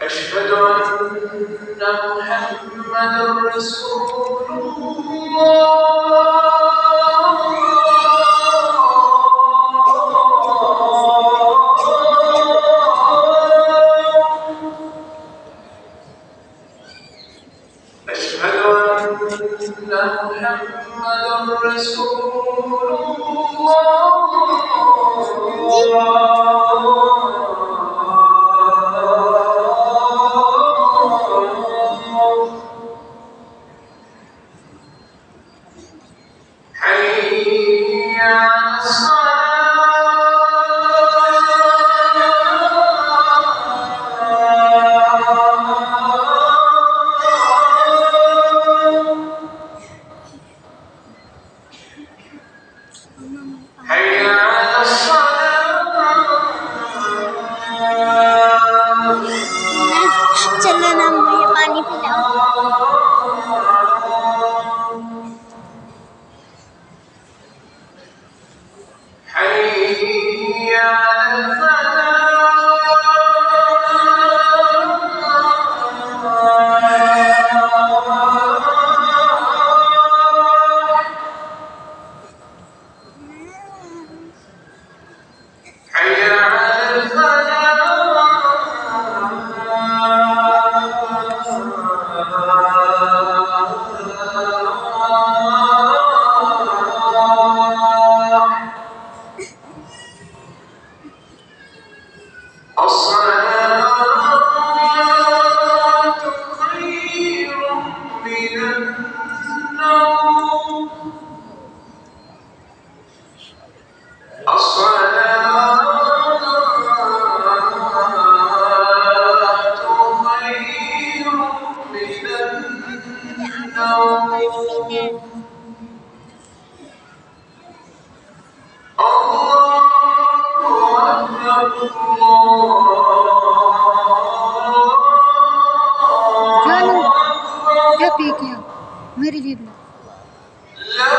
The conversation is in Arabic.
أشهد أن محمدًا رسول الله. أشهد أن محمدًا رسول الله. حي على حي على चलना मुझे पानी पिलाओ। حي على حي على الصلاة خير من النوم. الصلاة خير من النوم. क्या पी किया मेरी जीत में لا